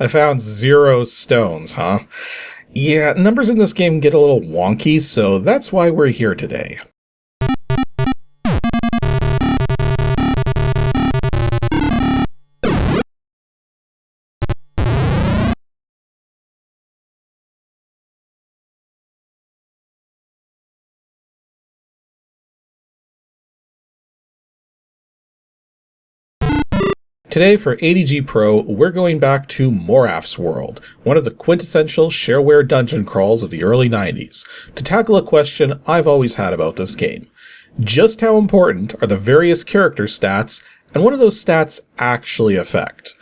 I found 0 stones, huh? Yeah, numbers in this game get a little wonky, so that's why we're here today. Today for ADG Pro, we're going back to Moraff's world, one of the quintessential shareware dungeon crawls of the early 90s, to tackle a question I've always had about this game. Just how important are the various character stats, and what do those stats actually affect?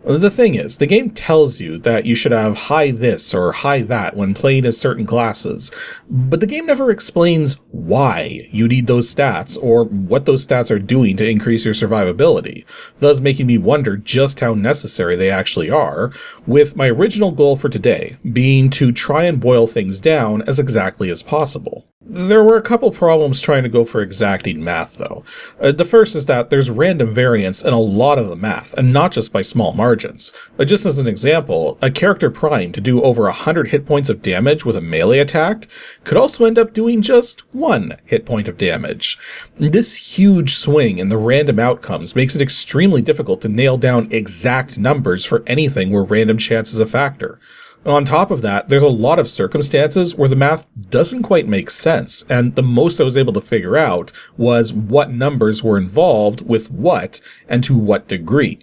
The thing is, the game tells you that you should have high this or high that when playing as certain classes, but the game never explains why you need those stats or what those stats are doing to increase your survivability, thus making me wonder just how necessary they actually are, with my original goal for today being to try and boil things down as exactly as possible. There were a couple problems trying to go for exacting math, though. The first is that there's random variance in a lot of the math, and not just by small margins. Just as an example, a character primed to do over 100 hit points of damage with a melee attack could also end up doing just 1 hit point of damage. This huge swing in the random outcomes makes it extremely difficult to nail down exact numbers for anything where random chance is a factor. On top of that, there's a lot of circumstances where the math doesn't quite make sense, and the most I was able to figure out was what numbers were involved with what and to what degree.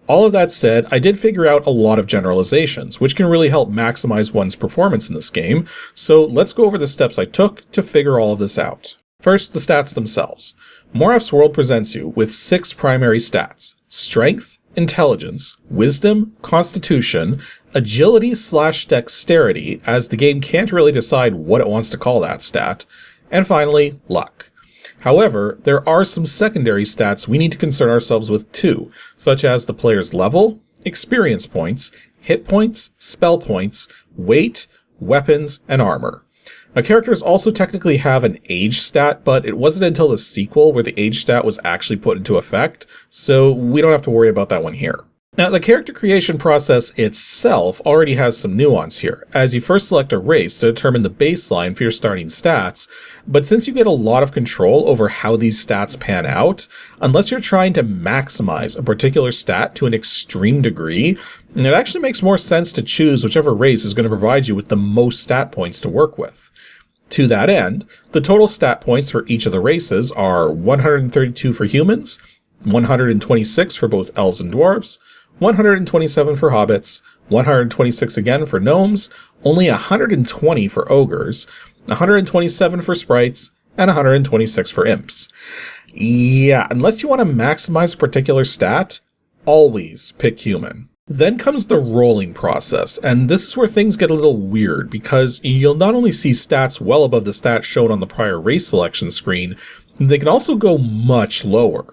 All of that said, I did figure out a lot of generalizations, which can really help maximize one's performance in this game, so let's go over the steps I took to figure all of this out. First, the stats themselves. Moraff's world presents you with 6 primary stats: strength, intelligence, wisdom, constitution, agility/dexterity, as the game can't really decide what it wants to call that stat, and finally, luck. However, there are some secondary stats we need to concern ourselves with too, such as the player's level, experience points, hit points, spell points, weight, weapons, and armor. Now, characters also technically have an age stat, but it wasn't until the sequel where the age stat was actually put into effect, so we don't have to worry about that one here. Now, the character creation process itself already has some nuance here, as you first select a race to determine the baseline for your starting stats, but since you get a lot of control over how these stats pan out, unless you're trying to maximize a particular stat to an extreme degree, it actually makes more sense to choose whichever race is going to provide you with the most stat points to work with. To that end, the total stat points for each of the races are 132 for humans, 126 for both elves and dwarves, 127 for hobbits, 126 again for gnomes, only 120 for ogres, 127 for sprites, and 126 for imps. Yeah, unless you want to maximize a particular stat, always pick human. Then comes the rolling process, and this is where things get a little weird, because you'll not only see stats well above the stats shown on the prior race selection screen, they can also go much lower.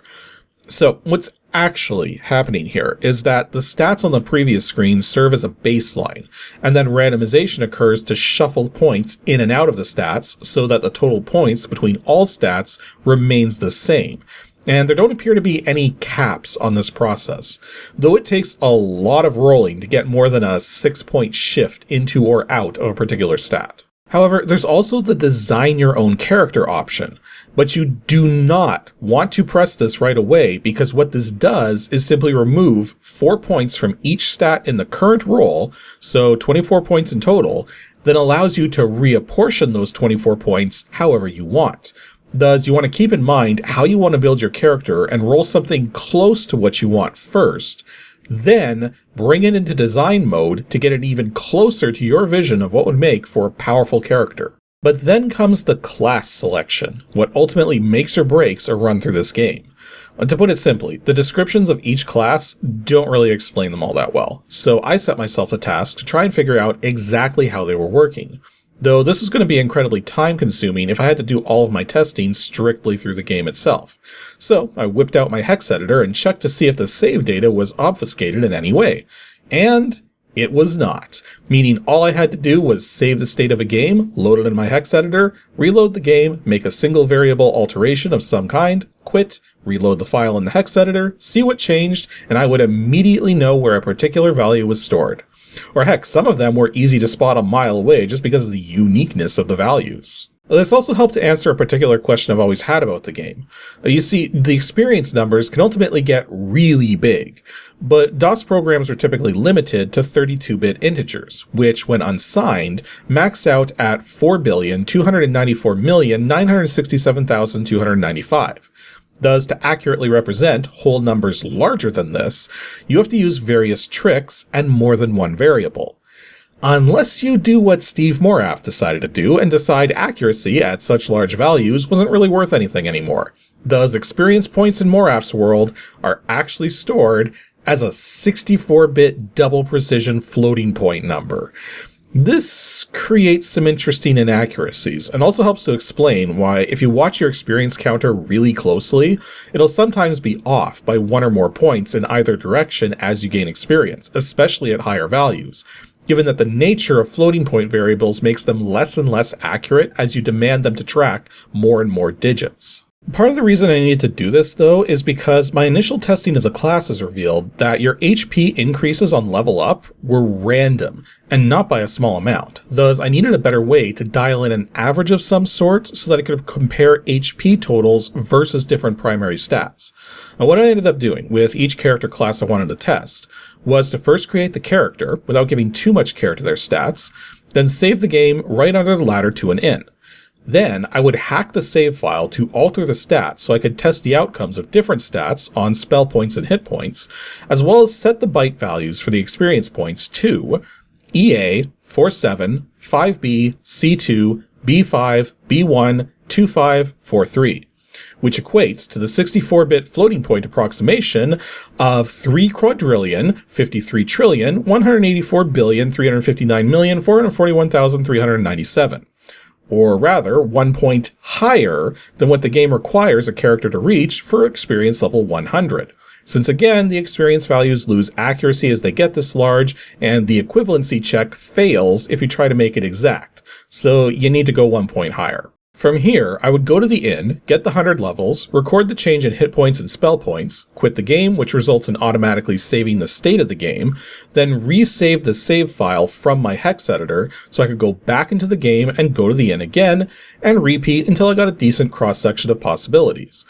So what's actually happening here is that the stats on the previous screen serve as a baseline, and then randomization occurs to shuffle points in and out of the stats so that the total points between all stats remains the same. And there don't appear to be any caps on this process, though it takes a lot of rolling to get more than a 6-point shift into or out of a particular stat. However, there's also the design your own character option, but you do not want to press this right away, because what this does is simply remove 4 points from each stat in the current roll, so 24 points in total, then allows you to reapportion those 24 points however you want. Thus, you want to keep in mind how you want to build your character and roll something close to what you want first, then bring it into design mode to get it even closer to your vision of what would make for a powerful character. But then comes the class selection, what ultimately makes or breaks a run through this game. To put it simply, the descriptions of each class don't really explain them all that well, so I set myself the task to try and figure out exactly how they were working. Though this is going to be incredibly time-consuming if I had to do all of my testing strictly through the game itself. So I whipped out my hex editor and checked to see if the save data was obfuscated in any way. And it was not, meaning all I had to do was save the state of a game, load it in my hex editor, reload the game, make a single variable alteration of some kind, quit, reload the file in the hex editor, see what changed, and I would immediately know where a particular value was stored. Or heck, some of them were easy to spot a mile away just because of the uniqueness of the values. This also helped to answer a particular question I've always had about the game. You see, the experience numbers can ultimately get really big, but DOS programs are typically limited to 32-bit integers, which, when unsigned, max out at 4,294,967,295. Thus, to accurately represent whole numbers larger than this, you have to use various tricks and more than one variable. Unless you do what Steve Moraff decided to do and decide accuracy at such large values wasn't really worth anything anymore. Thus, experience points in Moraff's world are actually stored as a 64-bit double precision floating point number. This creates some interesting inaccuracies and also helps to explain why, if you watch your experience counter really closely, it'll sometimes be off by one or more points in either direction as you gain experience, especially at higher values, given that the nature of floating point variables makes them less and less accurate as you demand them to track more and more digits. Part of the reason I needed to do this, though, is because my initial testing of the classes revealed that your HP increases on level up were random, and not by a small amount. Thus, I needed a better way to dial in an average of some sort so that I could compare HP totals versus different primary stats. Now, what I ended up doing with each character class I wanted to test was to first create the character without giving too much care to their stats, then save the game right under the ladder to an int. Then I would hack the save file to alter the stats so I could test the outcomes of different stats on spell points and hit points, as well as set the byte values for the experience points to EA 47 5B C2 B5 B1 2543, which equates to the 64-bit floating point approximation of 3 quadrillion 53 trillion 184 billion 359 million 441,397. Or rather, 1 point higher than what the game requires a character to reach for experience level 100. Since again, the experience values lose accuracy as they get this large, and the equivalency check fails if you try to make it exact. So you need to go 1 point higher. From here, I would go to the inn, get the 100 levels, record the change in hit points and spell points, quit the game, which results in automatically saving the state of the game, then resave the save file from my hex editor so I could go back into the game and go to the inn again, and repeat until I got a decent cross-section of possibilities.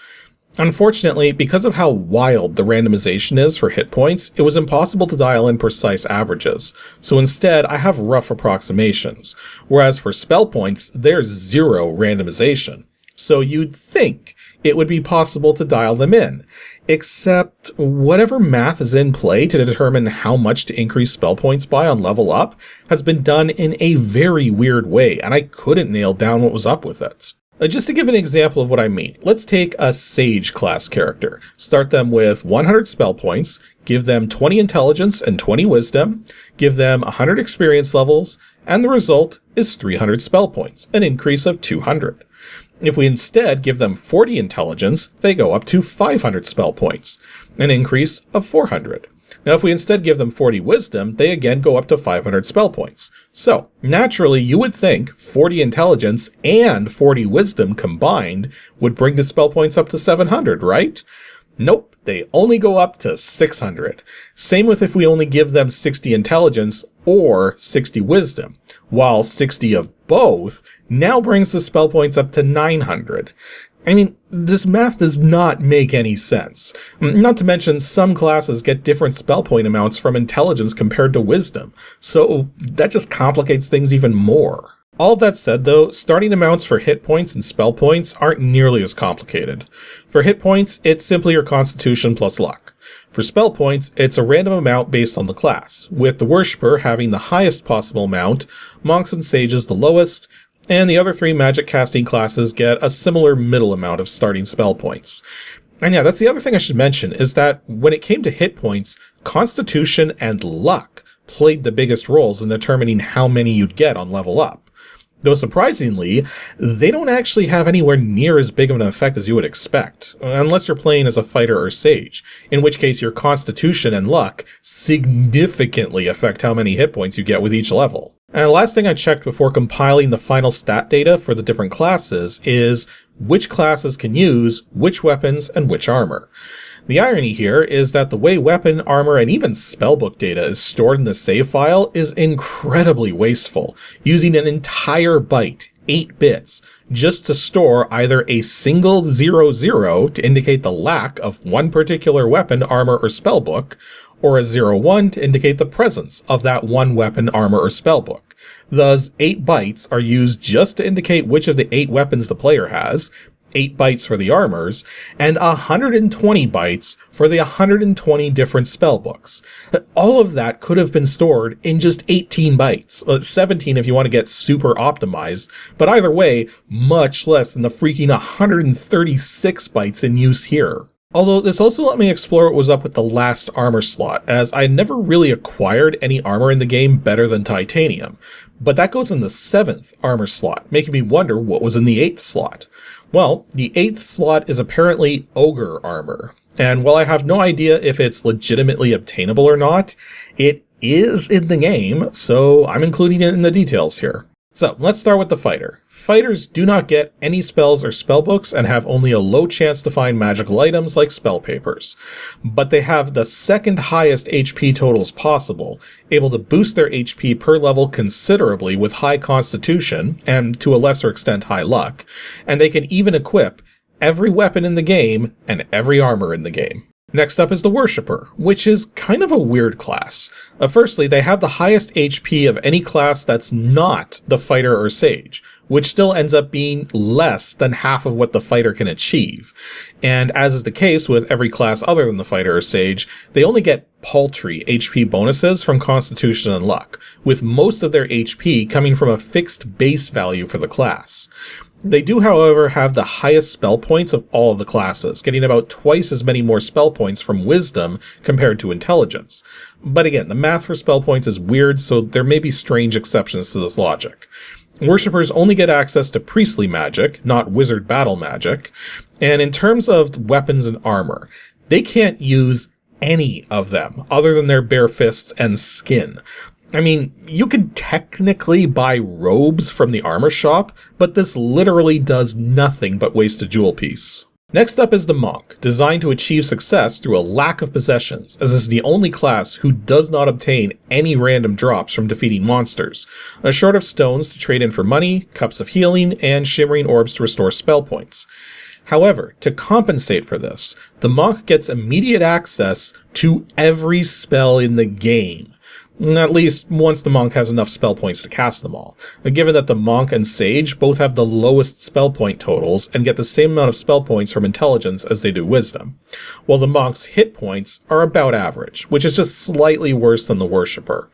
Unfortunately, because of how wild the randomization is for hit points, it was impossible to dial in precise averages, so instead I have rough approximations, whereas for spell points, there's zero randomization. So you'd think it would be possible to dial them in, except whatever math is in play to determine how much to increase spell points by on level up has been done in a very weird way, and I couldn't nail down what was up with it. Just to give an example of what I mean, let's take a Sage class character. Start them with 100 spell points, give them 20 intelligence and 20 wisdom, give them 100 experience levels, and the result is 300 spell points, an increase of 200. If we instead give them 40 intelligence, they go up to 500 spell points, an increase of 400. Now, if we instead give them 40 wisdom, they again go up to 500 spell points. So, naturally, you would think 40 intelligence and 40 wisdom combined would bring the spell points up to 700, right? Nope, they only go up to 600. Same with if we only give them 60 intelligence or 60 wisdom, while 60 of both now brings the spell points up to 900. I mean, this math does not make any sense. Not to mention, some classes get different spell point amounts from intelligence compared to wisdom, so that just complicates things even more. All that said though, starting amounts for hit points and spell points aren't nearly as complicated. For hit points, it's simply your constitution plus luck. For spell points, it's a random amount based on the class, with the worshipper having the highest possible amount, monks and sages the lowest, and the other 3 magic casting classes get a similar middle amount of starting spell points. And yeah, that's the other thing I should mention, is that when it came to hit points, constitution and luck played the biggest roles in determining how many you'd get on level up. Though surprisingly, they don't actually have anywhere near as big of an effect as you would expect, unless you're playing as a fighter or sage, in which case your constitution and luck significantly affect how many hit points you get with each level. And the last thing I checked before compiling the final stat data for the different classes is which classes can use which weapons and which armor. The irony here is that the way weapon, armor, and even spellbook data is stored in the save file is incredibly wasteful, using an entire byte, 8 bits, just to store either a single 00 to indicate the lack of one particular weapon, armor, or spellbook, or a 01 to indicate the presence of that one weapon, armor, or spellbook. Thus, 8 bytes are used just to indicate which of the 8 weapons the player has, 8 bytes for the armors, and 120 bytes for the 120 different spellbooks. All of that could have been stored in just 18 bytes, 17 if you want to get super optimized, but either way, much less than the freaking 136 bytes in use here. Although this also let me explore what was up with the last armor slot, as I never really acquired any armor in the game better than titanium, but that goes in the 7th armor slot, making me wonder what was in the 8th slot. Well, the 8th slot is apparently ogre armor, and while I have no idea if it's legitimately obtainable or not, it is in the game, so I'm including it in the details here. So, let's start with the fighter. Fighters do not get any spells or spellbooks and have only a low chance to find magical items like spell papers. But they have the second highest HP totals possible, able to boost their HP per level considerably with high constitution, and to a lesser extent high luck, and they can even equip every weapon in the game and every armor in the game. Next up is the Worshipper, which is kind of a weird class. Firstly, they have the highest HP of any class that's not the Fighter or Sage, which still ends up being less than half of what the Fighter can achieve. And as is the case with every class other than the Fighter or Sage, they only get paltry HP bonuses from Constitution and Luck, with most of their HP coming from a fixed base value for the class. They do, however, have the highest spell points of all of the classes, getting about twice as many more spell points from Wisdom compared to Intelligence. But again, the math for spell points is weird, so there may be strange exceptions to this logic. Worshippers only get access to priestly magic, not wizard battle magic, and in terms of weapons and armor, they can't use any of them other than their bare fists and skin. I mean, you could technically buy robes from the armor shop, but this literally does nothing but waste a jewel piece. Next up is the Monk, designed to achieve success through a lack of possessions, as this is the only class who does not obtain any random drops from defeating monsters, short of stones to trade in for money, cups of healing, and shimmering orbs to restore spell points. However, to compensate for this, the Monk gets immediate access to every spell in the game. At least once the Monk has enough spell points to cast them all, given that the Monk and Sage both have the lowest spell point totals and get the same amount of spell points from Intelligence as they do Wisdom, while the Monk's hit points are about average, which is just slightly worse than the Worshipper.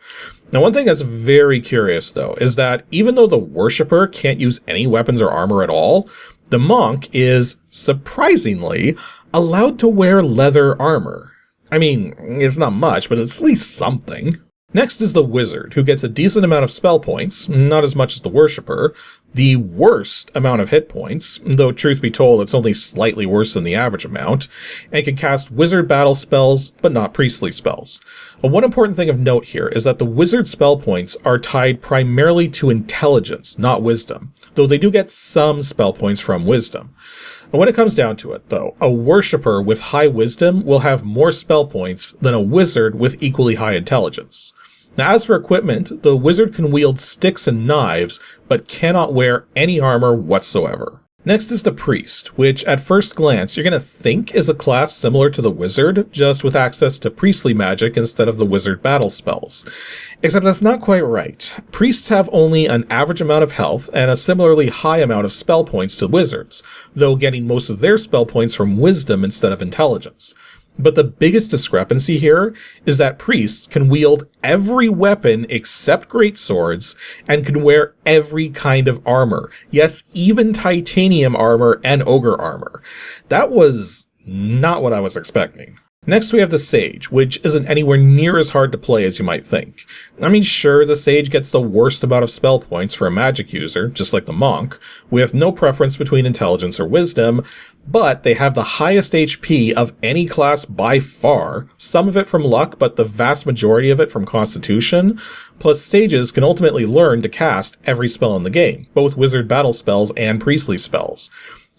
Now, one thing that's very curious, though, is that even though the Worshipper can't use any weapons or armor at all, the Monk is, surprisingly, allowed to wear leather armor. I mean, it's not much, but it's at least something. Next is the Wizard, who gets a decent amount of spell points, not as much as the Worshipper, the worst amount of hit points, though truth be told it's only slightly worse than the average amount, and can cast wizard battle spells, but not priestly spells. One important thing of note here is that the Wizard spell points are tied primarily to Intelligence, not Wisdom, though they do get some spell points from Wisdom. And when it comes down to it, though, a Worshipper with high Wisdom will have more spell points than a Wizard with equally high Intelligence. Now, as for equipment, the Wizard can wield sticks and knives, but cannot wear any armor whatsoever. Next is the Priest, which at first glance you're going to think is a class similar to the Wizard, just with access to priestly magic instead of the Wizard battle spells. Except that's not quite right. Priests have only an average amount of health and a similarly high amount of spell points to Wizards, though getting most of their spell points from Wisdom instead of Intelligence. But the biggest discrepancy here is that priests can wield every weapon except greatswords and can wear every kind of armor. Yes, even titanium armor and ogre armor. That was not what I was expecting. Next we have the Sage, which isn't anywhere near as hard to play as you might think. I mean, sure, the Sage gets the worst amount of spell points for a magic user, just like the Monk, with no preference between intelligence or wisdom, but they have the highest HP of any class by far, some of it from luck, but the vast majority of it from constitution, plus Sages can ultimately learn to cast every spell in the game, both wizard battle spells and priestly spells.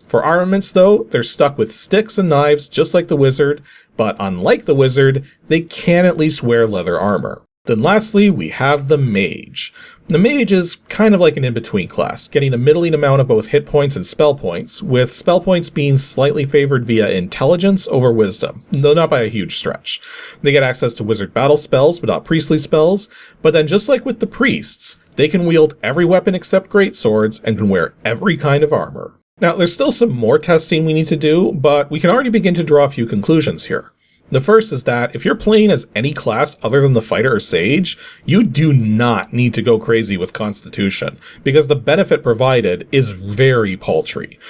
For armaments, though, they're stuck with sticks and knives just like the wizard, but unlike the wizard, they can at least wear leather armor. Then lastly, we have the Mage. The Mage is kind of like an in-between class, getting a middling amount of both hit points and spell points, with spell points being slightly favored via intelligence over wisdom, though not by a huge stretch. They get access to wizard battle spells, but not priestly spells, but then just like with the priests, they can wield every weapon except greatswords and can wear every kind of armor. Now, there's still some more testing we need to do, but we can already begin to draw a few conclusions here. The first is that if you're playing as any class other than the fighter or sage, you do not need to go crazy with Constitution, because the benefit provided is very paltry.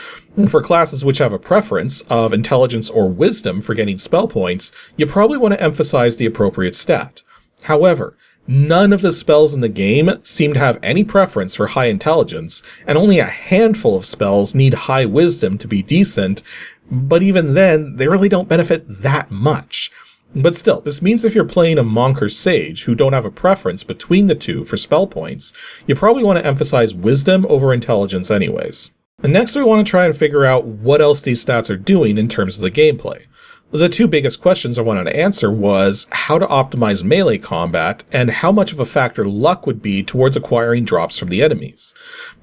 For classes which have a preference of intelligence or wisdom for getting spell points, you probably want to emphasize the appropriate stat. However, none of the spells in the game seem to have any preference for high intelligence, and only a handful of spells need high wisdom to be decent, but even then, they really don't benefit that much. But still, this means if you're playing a Monk or Sage who don't have a preference between the two for spell points, you probably want to emphasize wisdom over intelligence anyways. And next we want to try and figure out what else these stats are doing in terms of the gameplay. The two biggest questions I wanted to answer was how to optimize melee combat and how much of a factor luck would be towards acquiring drops from the enemies.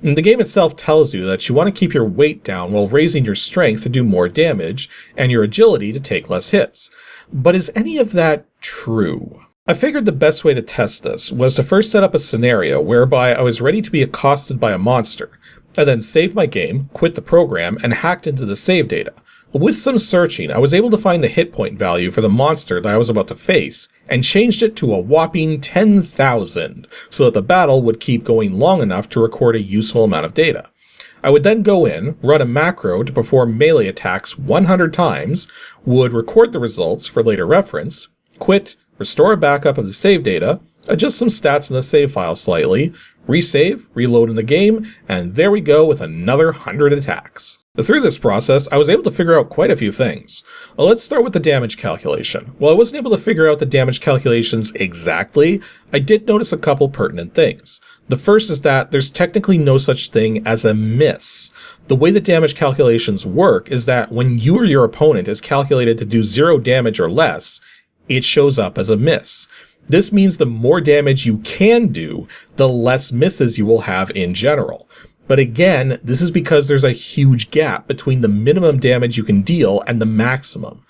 And the game itself tells you that you want to keep your weight down while raising your strength to do more damage and your agility to take less hits. But is any of that true? I figured the best way to test this was to first set up a scenario whereby I was ready to be accosted by a monster. I then saved my game, quit the program, and hacked into the save data. With some searching, I was able to find the hit point value for the monster that I was about to face, and changed it to a whopping 10,000, so that the battle would keep going long enough to record a useful amount of data. I would then go in, run a macro to perform melee attacks 100 times, would record the results for later reference, quit, restore a backup of the save data, adjust some stats in the save file slightly, resave, reload in the game, and there we go with another 100 attacks. Through this process, I was able to figure out quite a few things. Let's start with the damage calculation. While I wasn't able to figure out the damage calculations exactly, I did notice a couple pertinent things. The first is that there's technically no such thing as a miss. The way the damage calculations work is that when you or your opponent is calculated to do 0 damage or less, it shows up as a miss. This means the more damage you can do, the less misses you will have in general. But again, this is because there's a huge gap between the minimum damage you can deal and the maximum.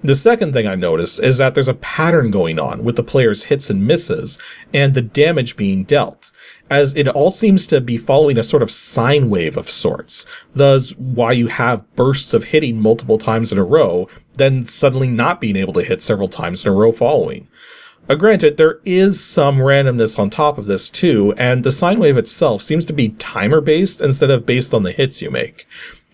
The second thing I noticed is that there's a pattern going on with the player's hits and misses and the damage being dealt, as it all seems to be following a sort of sine wave of sorts, thus why you have bursts of hitting multiple times in a row, then suddenly not being able to hit several times in a row following. Granted, there is some randomness on top of this too, and the sine wave itself seems to be timer-based instead of based on the hits you make.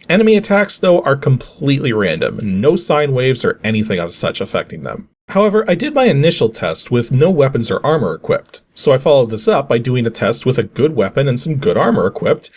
Enemy attacks, though, are completely random, no sine waves or anything of such affecting them. However, I did my initial test with no weapons or armor equipped, so I followed this up by doing a test with a good weapon and some good armor equipped,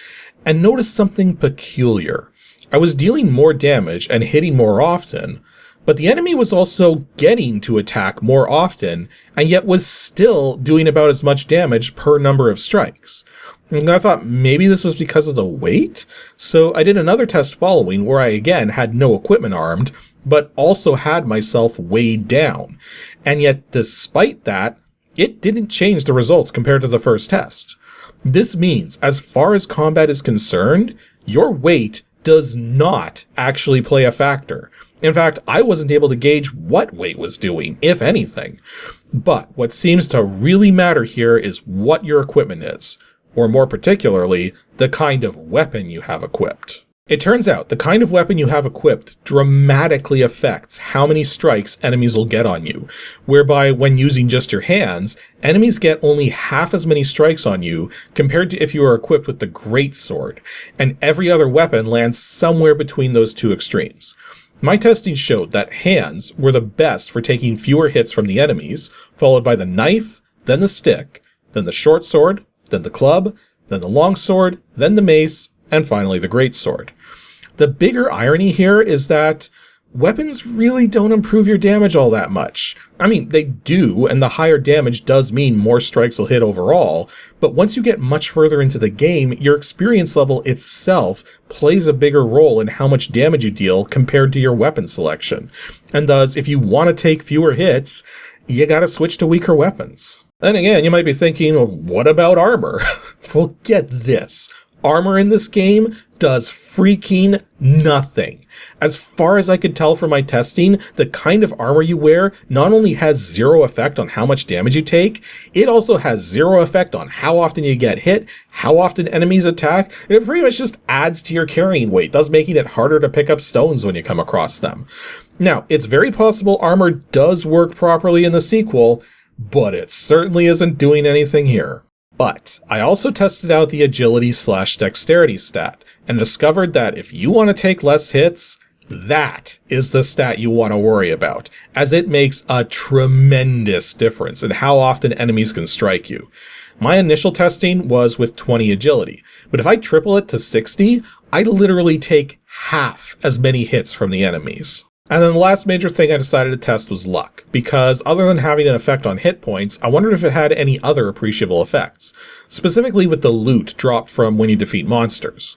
and noticed something peculiar. I was dealing more damage and hitting more often, but the enemy was also getting to attack more often, and yet was still doing about as much damage per number of strikes. And I thought maybe this was because of the weight? So I did another test following where I again had no equipment armed, but also had myself weighed down. And yet despite that, it didn't change the results compared to the first test. This means, as far as combat is concerned, your weight does not actually play a factor. In fact, I wasn't able to gauge what weight was doing, if anything. But what seems to really matter here is what your equipment is, or more particularly, the kind of weapon you have equipped. It turns out the kind of weapon you have equipped dramatically affects how many strikes enemies will get on you, whereby when using just your hands, enemies get only half as many strikes on you compared to if you are equipped with the Great Sword, and every other weapon lands somewhere between those two extremes. My testing showed that hands were the best for taking fewer hits from the enemies, followed by the knife, then the stick, then the short sword, then the club, then the long sword, then the mace, and finally the great sword. The bigger irony here is that weapons really don't improve your damage all that much. I mean, they do, and the higher damage does mean more strikes will hit overall, but once you get much further into the game, your experience level itself plays a bigger role in how much damage you deal compared to your weapon selection. And thus, if you want to take fewer hits, you gotta switch to weaker weapons. Then again, you might be thinking, well, what about armor? Well, get this. Armor in this game does freaking nothing. As far as I could tell from my testing, the kind of armor you wear not only has zero effect on how much damage you take, it also has zero effect on how often you get hit, how often enemies attack. It pretty much just adds to your carrying weight, thus making it harder to pick up stones when you come across them. Now, it's very possible armor does work properly in the sequel, but it certainly isn't doing anything here. But I also tested out the agility/dexterity stat and discovered that if you want to take less hits, that is the stat you want to worry about, as it makes a tremendous difference in how often enemies can strike you. My initial testing was with 20 agility, but if I triple it to 60, I literally take half as many hits from the enemies. And then the last major thing I decided to test was luck, because other than having an effect on hit points, I wondered if it had any other appreciable effects, specifically with the loot dropped from when you defeat monsters.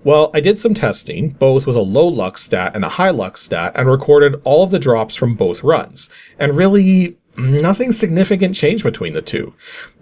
Well, I did some testing, both with a low luck stat and a high luck stat, and recorded all of the drops from both runs, and really nothing significant changed between the two.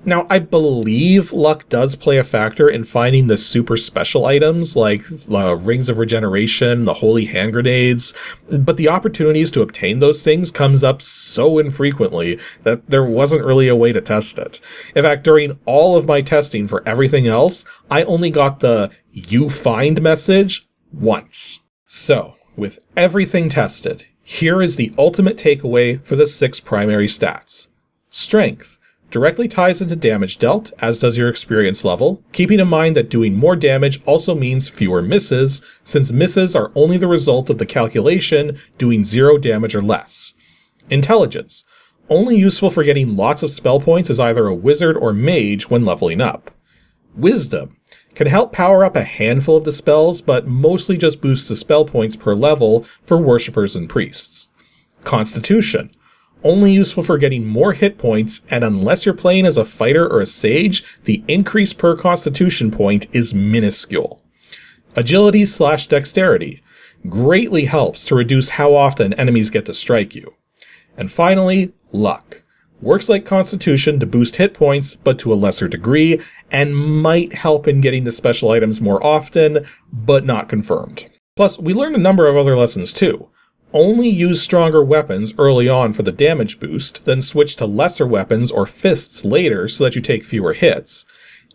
Now, I believe luck does play a factor in finding the super special items like Rings of Regeneration, the Holy Hand Grenades, but the opportunities to obtain those things comes up so infrequently that there wasn't really a way to test it. In fact, during all of my testing for everything else, I only got the "you find" message once. So, with everything tested, here is the ultimate takeaway for the 6 primary stats. Strength directly ties into damage dealt, as does your experience level, keeping in mind that doing more damage also means fewer misses, since misses are only the result of the calculation doing 0 damage or less. Intelligence, only useful for getting lots of spell points as either a wizard or mage when leveling up. Wisdom, can help power up a handful of the spells, but mostly just boosts the spell points per level for worshippers and priests. Constitution, only useful for getting more hit points, and unless you're playing as a fighter or a sage, the increase per constitution point is minuscule. Agility/dexterity, greatly helps to reduce how often enemies get to strike you. And finally, luck. Works like Constitution to boost hit points, but to a lesser degree, and might help in getting the special items more often, but not confirmed. Plus, we learned a number of other lessons too. Only use stronger weapons early on for the damage boost, then switch to lesser weapons or fists later so that you take fewer hits.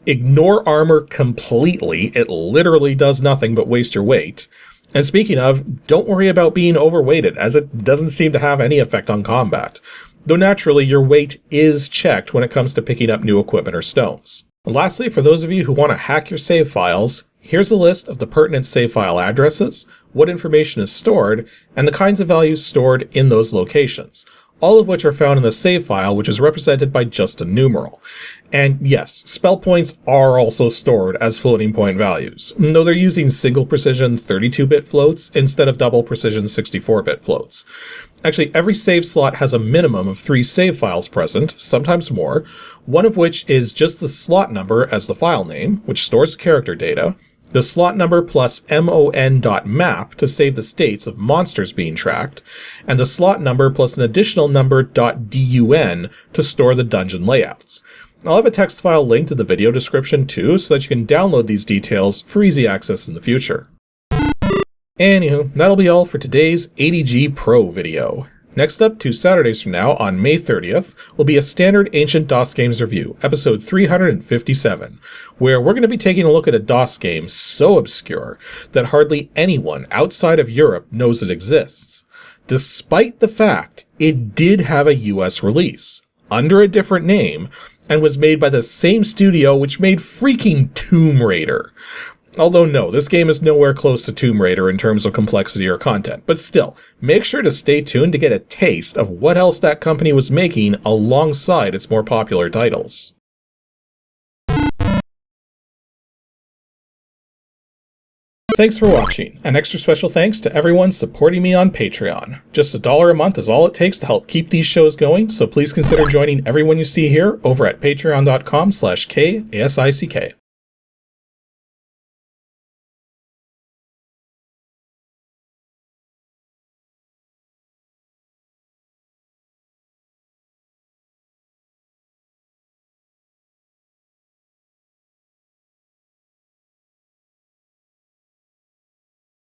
Ignore armor completely, it literally does nothing but waste your weight. And speaking of, don't worry about being overweighted, as it doesn't seem to have any effect on combat. Though naturally, your weight is checked when it comes to picking up new equipment or stones. And lastly, for those of you who want to hack your save files, here's a list of the pertinent save file addresses, what information is stored, and the kinds of values stored in those locations, all of which are found in the save file, which is represented by just a numeral. And yes, spell points are also stored as floating point values, though they're using single precision 32-bit floats instead of double precision 64-bit floats. Actually, every save slot has a minimum of 3 save files present, sometimes more, one of which is just the slot number as the file name, which stores character data, the slot number plus mon.map to save the states of monsters being tracked, and the slot number plus an additional number .dun to store the dungeon layouts. I'll have a text file linked in the video description too, so that you can download these details for easy access in the future. Anywho, that'll be all for today's ADG Pro video. Next up, 2 Saturdays from now, on May 30th, will be a standard Ancient DOS Games review, episode 357, where we're going to be taking a look at a DOS game so obscure that hardly anyone outside of Europe knows it exists, despite the fact it did have a US release, under a different name, and was made by the same studio which made freaking Tomb Raider. Although no, this game is nowhere close to Tomb Raider in terms of complexity or content, but still, make sure to stay tuned to get a taste of what else that company was making alongside its more popular titles. Thanks for watching. An extra special thanks to everyone supporting me on Patreon. Just $1 a month is all it takes to help keep these shows going, so please consider joining everyone you see here over at patreon.com/KASICK.